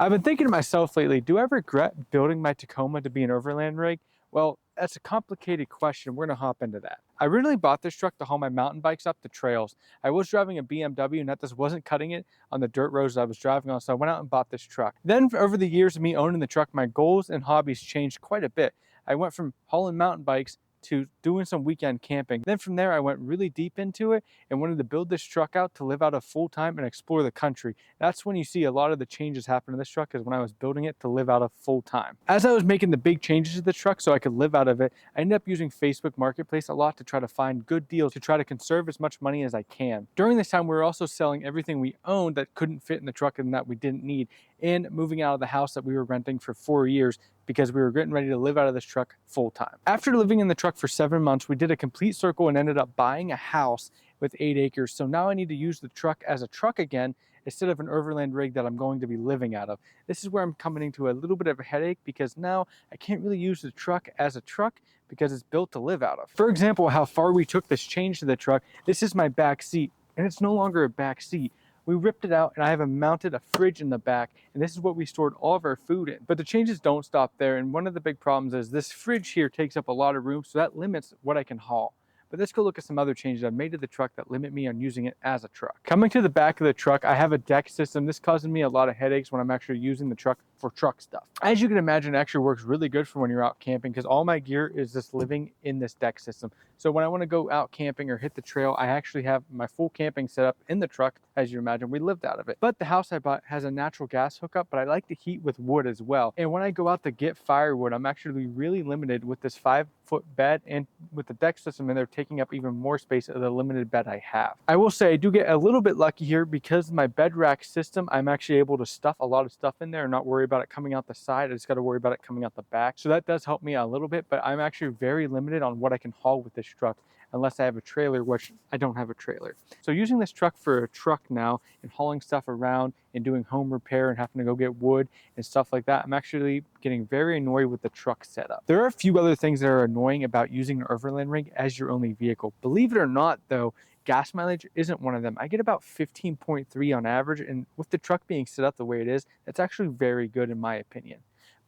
I've been thinking to myself lately, do I regret building my Tacoma to be an overland rig? Well, that's a complicated question. We're gonna hop into that. I originally bought this truck to haul my mountain bikes up the trails. I was driving a BMW and that just wasn't cutting it on the dirt roads I was driving on, so I went out and bought this truck. Then over the years of me owning the truck, my goals and hobbies changed quite a bit. I went from hauling mountain bikes to doing some weekend camping. Then from there, I went really deep into it and wanted to build this truck out to live out of full time and explore the country. That's when you see a lot of the changes happen to this truck, is when I was building it to live out of full time. As I was making the big changes to the truck so I could live out of it, I ended up using Facebook Marketplace a lot to try to find good deals to try to conserve as much money as I can. During this time, we were also selling everything we owned that couldn't fit in the truck and that we didn't need, and moving out of the house that we were renting for 4 years because we were getting ready to live out of this truck full time. After living in the truck for 7 months, we did a complete circle and ended up buying a house with 8 acres. So now I need to use the truck as a truck again instead of an overland rig that I'm going to be living out of. This is where I'm coming into a little bit of a headache because now I can't really use the truck as a truck because it's built to live out of. For example, how far we took this change to the truck, this is my back seat and it's no longer a back seat. We ripped it out and I have mounted a fridge in the back, and this is what we stored all of our food in. But the changes don't stop there, and one of the big problems is this fridge here takes up a lot of room, so that limits what I can haul. But let's go look at some other changes I've made to the truck that limit me on using it as a truck. Coming to the back of the truck, I have a deck system. This causes me a lot of headaches when I'm actually using the truck for truck stuff. As you can imagine, it actually works really good for when you're out camping because all my gear is just living in this deck system. So when I want to go out camping or hit the trail, I actually have my full camping setup in the truck. As you imagine, we lived out of it. But the house I bought has a natural gas hookup, but I like to heat with wood as well. And when I go out to get firewood, I'm actually really limited with this 5-foot bed, and with the deck system in there taking up even more space of the limited bed I have. I will say I do get a little bit lucky here because of my bed rack system. I'm actually able to stuff a lot of stuff in there and not worry about it coming out the side. I just got to worry about it coming out the back. So that does help me a little bit, but I'm actually very limited on what I can haul with this truck unless I have a trailer, which I don't have a trailer. So using this truck for a truck now and hauling stuff around and doing home repair and having to go get wood and stuff like that, I'm actually getting very annoyed with the truck setup. There are a few other things that are annoying about using an overland rig as your only vehicle. Believe it or not though, gas mileage isn't one of them. I get about 15.3 on average, and with the truck being set up the way it is, that's actually very good in my opinion.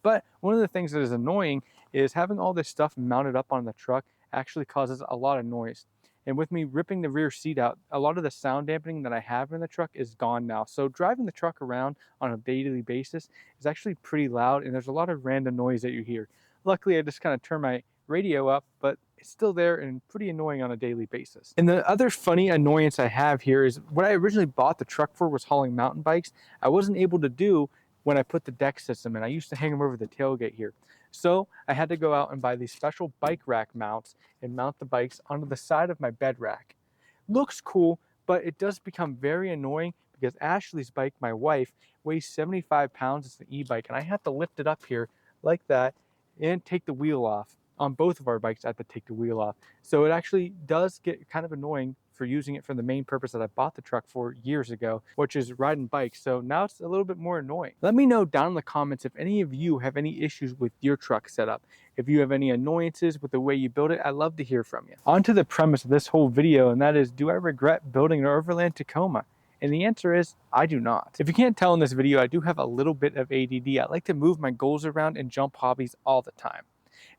But one of the things that is annoying is having all this stuff mounted up on the truck actually causes a lot of noise. And with me ripping the rear seat out, a lot of the sound dampening that I have in the truck is gone now. So driving the truck around on a daily basis is actually pretty loud, and there's a lot of random noise that you hear. Luckily, I just kind of turn my radio up, but it's still there and pretty annoying on a daily basis. And the other funny annoyance I have here is what I originally bought the truck for was hauling mountain bikes. I wasn't able to do when I put the deck system in. I used to hang them over the tailgate here. So I had to go out and buy these special bike rack mounts and mount the bikes onto the side of my bed rack. Looks cool, but it does become very annoying because Ashley's bike, my wife, weighs 75 pounds. It's an e-bike, and I have to lift it up here like that and take the wheel off. On both of our bikes, I have to take the wheel off. So it actually does get kind of annoying for using it for the main purpose that I bought the truck for years ago, which is riding bikes. So now it's a little bit more annoying. Let me know down in the comments if any of you have any issues with your truck setup. If you have any annoyances with the way you build it, I'd love to hear from you. On to the premise of this whole video, and that is, do I regret building an Overland Tacoma? And the answer is, I do not. If you can't tell in this video, I do have a little bit of ADD. I like to move my goals around and jump hobbies all the time.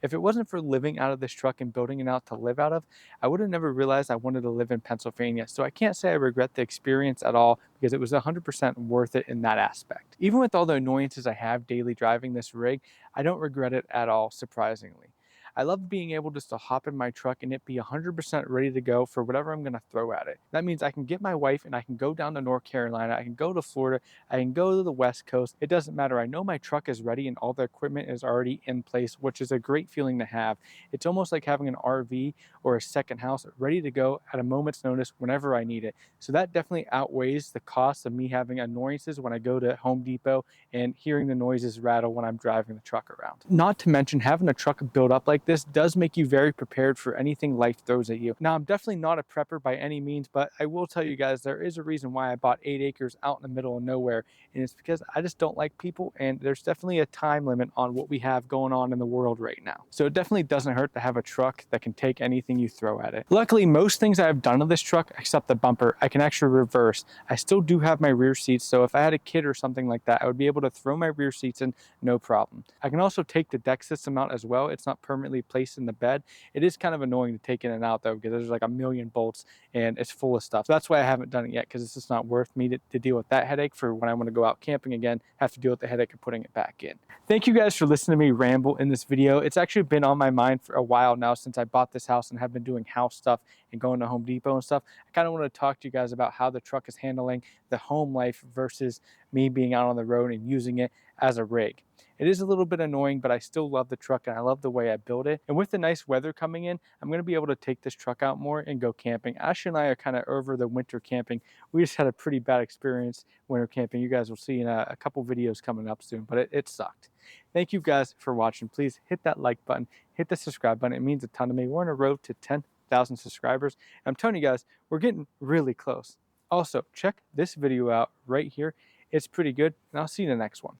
If it wasn't for living out of this truck and building it out to live out of, I would have never realized I wanted to live in Pennsylvania. So I can't say I regret the experience at all because it was 100% worth it in that aspect. Even with all the annoyances I have daily driving this rig, I don't regret it at all, surprisingly. I love being able just to hop in my truck and it be 100% ready to go for whatever I'm going to throw at it. That means I can get my wife and I can go down to North Carolina, I can go to Florida, I can go to the West Coast. It doesn't matter. I know my truck is ready and all the equipment is already in place, which is a great feeling to have. It's almost like having an RV or a second house ready to go at a moment's notice whenever I need it. So that definitely outweighs the cost of me having annoyances when I go to Home Depot and hearing the noises rattle when I'm driving the truck around. Not to mention having a truck built up like like this does make you very prepared for anything life throws at you. Now, I'm definitely not a prepper by any means, but I will tell you guys, there is a reason why I bought 8 acres out in the middle of nowhere, and it's because I just don't like people, and there's definitely a time limit on what we have going on in the world right now. So it definitely doesn't hurt to have a truck that can take anything you throw at it. Luckily, most things I've done to this truck, except the bumper, I can actually reverse. I still do have my rear seats, so if I had a kid or something like that, I would be able to throw my rear seats in, no problem. I can also take the deck system out as well. It's not permanently placed in the bed. It is kind of annoying to take in and out though, because there's like a million bolts and it's full of stuff. So that's why I haven't done it yet, because it's just not worth me to deal with that headache for when I want to go out camping again, have to deal with the headache of putting it back in. Thank you guys for listening to me ramble in this video. It's actually been on my mind for a while now since I bought this house and have been doing house stuff and going to Home Depot and stuff. I kind of want to talk to you guys about how the truck is handling the home life versus me being out on the road and using it as a rig. It is a little bit annoying, but I still love the truck and I love the way I build it. And with the nice weather coming in, I'm going to be able to take this truck out more and go camping. Ashley and I are kind of over the winter camping. We just had a pretty bad experience winter camping. You guys will see in a couple videos coming up soon, but it sucked. Thank you guys for watching. Please hit that like button, hit the subscribe button. It means a ton to me. We're on a road to 10,000 subscribers. And I'm telling you guys, we're getting really close. Also, check this video out right here. It's pretty good, and I'll see you in the next one.